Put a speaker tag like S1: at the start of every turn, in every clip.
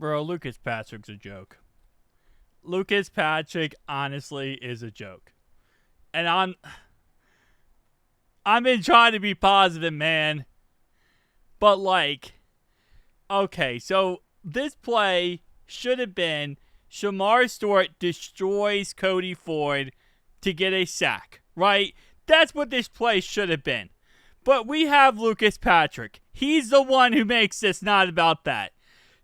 S1: Bro, Lucas Patrick's a joke. Lucas Patrick honestly is a joke. And I've been trying to be positive, man. But okay, so this play should have been Shamar Stewart destroys Cody Ford to get a sack, right? That's what this play should have been. But we have Lucas Patrick. He's the one who makes this not about that.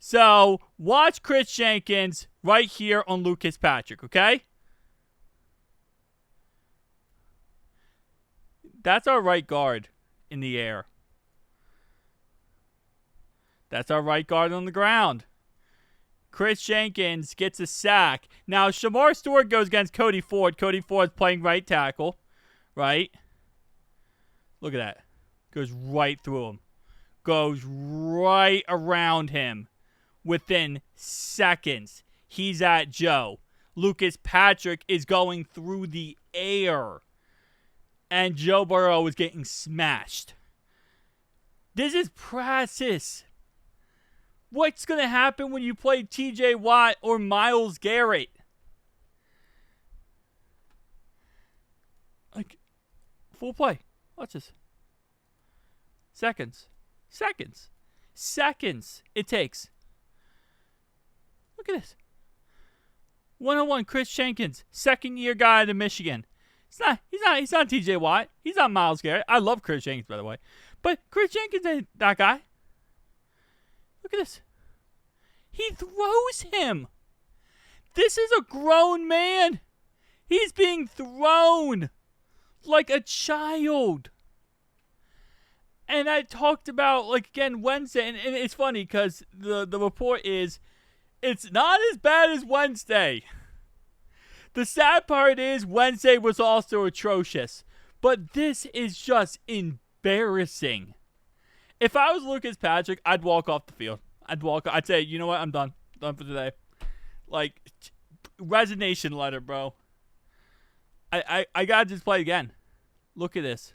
S1: So watch Kris Jenkins right here on Lucas Patrick, okay? That's our right guard in the air. That's our right guard on the ground. Kris Jenkins gets a sack. Now, Shamar Stewart goes against Cody Ford. Cody Ford's playing right tackle, right? Look at that. Goes right through him. Goes right around him. Within seconds, he's at Joe. Lucas Patrick is going through the air. And Joe Burrow is getting smashed. This is practice. What's going to happen when you play TJ Watt or Myles Garrett? Full play. Watch this. Seconds it takes. Look at this. 101 Kris Jenkins, second-year guy to Michigan. He's not TJ Watt. He's not Myles Garrett. I love Kris Jenkins, by the way. But Kris Jenkins ain't that guy. Look at this. He throws him. This is a grown man. He's being thrown like a child. And I talked about, again, Wednesday. And it's funny because the report is it's not as bad as Wednesday. The sad part is Wednesday was also atrocious. But this is just embarrassing. If I was Lucas Patrick, I'd walk off the field. I'd say, you know what? I'm done. Done for today. Resignation letter, bro. I got to just play again. Look at this.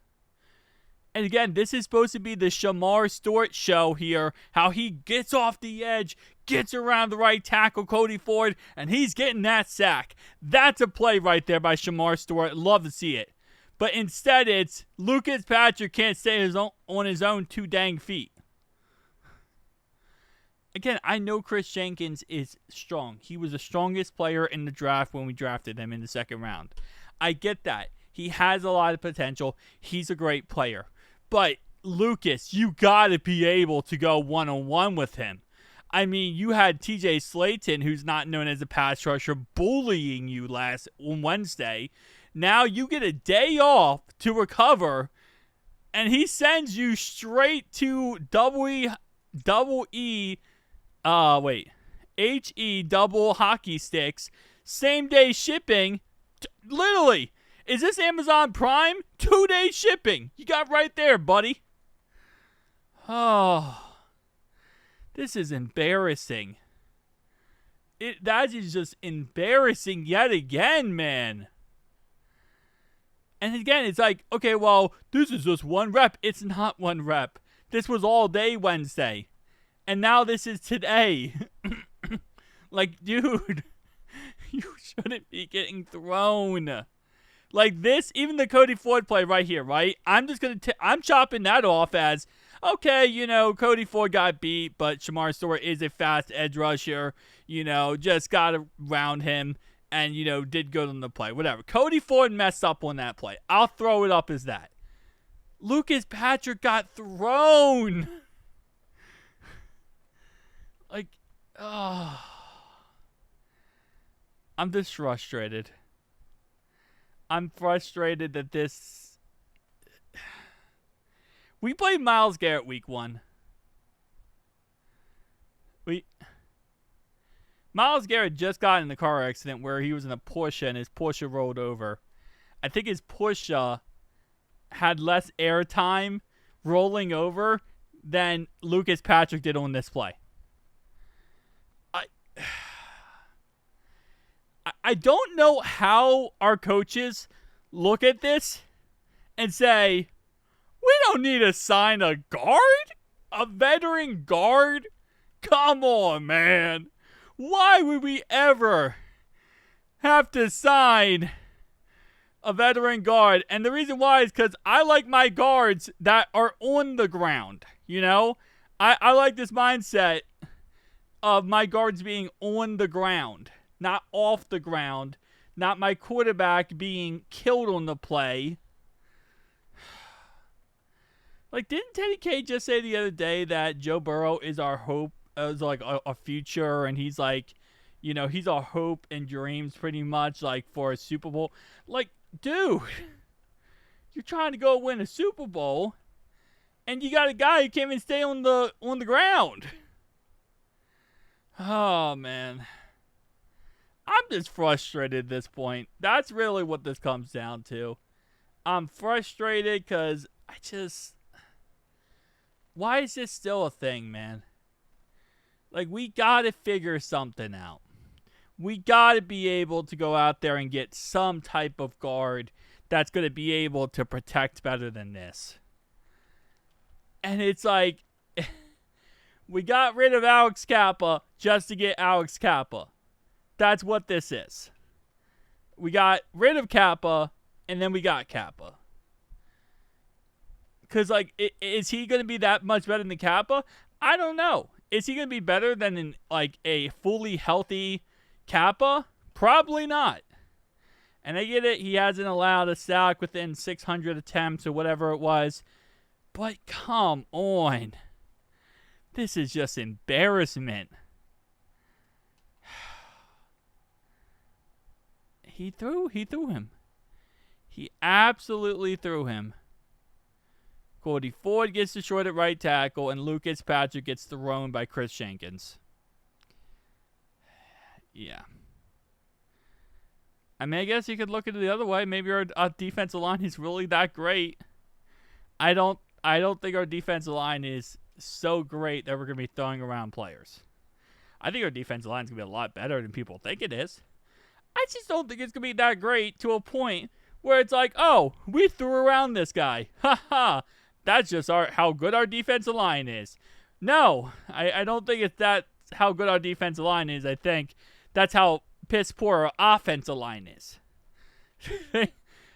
S1: And again, this is supposed to be the Shamar Stewart show here. How he gets off the edge, gets around the right tackle, Cody Ford, and he's getting that sack. That's a play right there by Shamar Stewart. Love to see it. But instead, it's Lucas Patrick can't stay on his own 2 dang feet. Again, I know Kris Jenkins is strong. He was the strongest player in the draft when we drafted him in the second round. I get that. He has a lot of potential. He's a great player. But, Lucas, you got to be able to go one-on-one with him. I mean, you had TJ Slayton, who's not known as a pass rusher, bullying you on Wednesday. Now you get a day off to recover, and he sends you straight to HE double hockey sticks, same day shipping. Literally, is this Amazon Prime? 2-day shipping. You got right there, buddy. Oh, this is embarrassing. That is just embarrassing yet again, man. And again, it's like, okay, well, this is just 1 rep. It's not 1 rep. This was all day Wednesday. And now this is today. Dude, you shouldn't be getting thrown. This, even the Cody Ford play right here, right? I'm chopping that off as, okay, Cody Ford got beat, but Shamar Stewart is a fast edge rusher. Just got around him. And, did good on the play. Whatever. Cody Ford messed up on that play. I'll throw it up as that. Lucas Patrick got thrown. I'm just frustrated. I'm frustrated that this... We played Myles Garrett week 1. Myles Garrett just got in a car accident where he was in a Porsche and his Porsche rolled over. I think his Porsche had less airtime rolling over than Lucas Patrick did on this play. I don't know how our coaches look at this and say, we don't need to sign a guard? A veteran guard? Come on, man. Why would we ever have to sign a veteran guard? And the reason why is because I like my guards that are on the ground. You know, I like this mindset of my guards being on the ground, not off the ground, not my quarterback being killed on the play. Like, didn't Teddy K just say the other day that Joe Burrow is our hope, is like a future, and he's like, you know, he's our hope and dreams pretty much, like, for a Super Bowl? Like, dude, you're trying to go win a Super Bowl, and you got a guy who can't even stay on the ground. Oh, man. I'm just frustrated at this point. That's really what this comes down to. I'm frustrated because why is this still a thing, man? Like, we got to figure something out. We got to be able to go out there and get some type of guard that's going to be able to protect better than this. And it's like, we got rid of Alex Kappa just to get Alex Kappa. That's what this is. We got rid of Kappa, and then we got Kappa. Because, like, is he going to be that much better than Kappa? I don't know. Is he going to be better than, a fully healthy Kappa? Probably not. And I get it. He hasn't allowed a sack within 600 attempts or whatever it was. But come on. This is just embarrassment. He threw him. He absolutely threw him. Cody Ford gets the short at right tackle, and Lucas Patrick gets thrown by Kris Jenkins. Yeah. I mean, I guess you could look at it the other way. Maybe our defensive line is really that great. I don't think our defensive line is so great that we're going to be throwing around players. I think our defensive line is going to be a lot better than people think it is. I just don't think it's going to be that great to a point where it's like, oh, we threw around this guy. Ha ha. That's just how good our defensive line is. No, I don't think it's that how good our defensive line is. I think that's how piss poor our offensive line is. I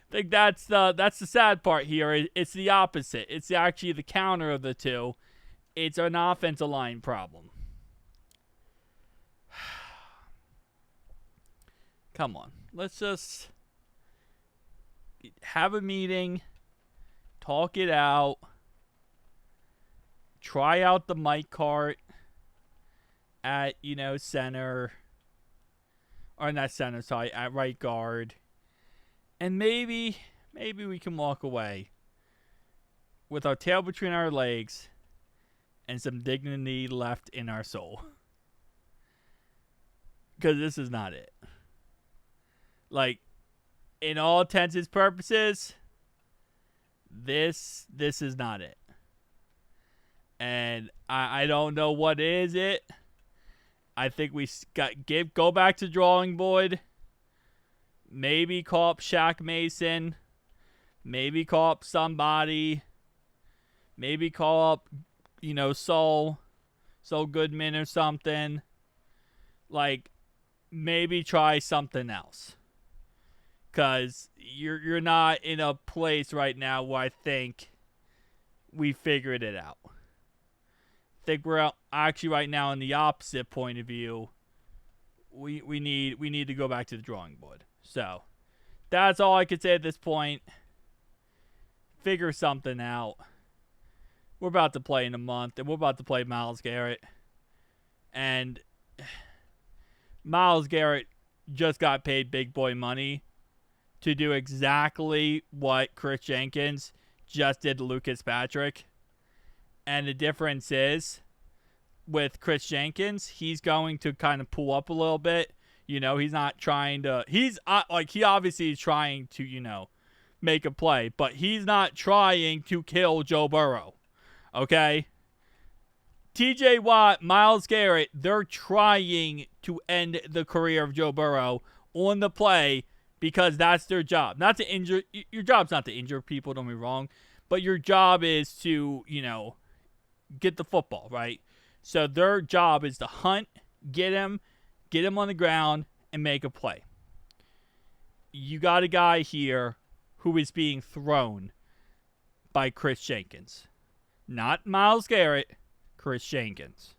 S1: think that's the sad part here. It's the opposite. It's actually the counter of the two. It's an offensive line problem. Come on. Let's just have a meeting, talk it out, try out the Mike Cart at, center, or not center, sorry, at right guard. And maybe we can walk away with our tail between our legs and some dignity left in our soul. Because this is not it. Like, in all intents and purposes, this is not it. And I don't know what is it. I think we go back to drawing board. Maybe call up Shaq Mason. Maybe call up somebody. Maybe call up, Saul Goodman or something. Like, maybe try something else. Because you're not in a place right now where I think we figured it out. I think we're actually right now in the opposite point of view. We need to go back to the drawing board. So that's all I could say at this point. Figure something out. We're about to play in a month, and we're about to play Myles Garrett. And Myles Garrett just got paid big boy money to do exactly what Kris Jenkins just did to Lucas Patrick. And the difference is, with Kris Jenkins, he's going to kind of pull up a little bit. He's not trying to... he obviously is trying to, make a play. But he's not trying to kill Joe Burrow. Okay? TJ Watt, Myles Garrett, they're trying to end the career of Joe Burrow on the play because that's their job. Not to injure... Your job's not to injure people, don't be wrong. But your job is to, get the football, right? So their job is to hunt, get him, get him on the ground, and make a play. You got a guy here who is being thrown by Kris Jenkins. Not Myles Garrett, Kris Jenkins.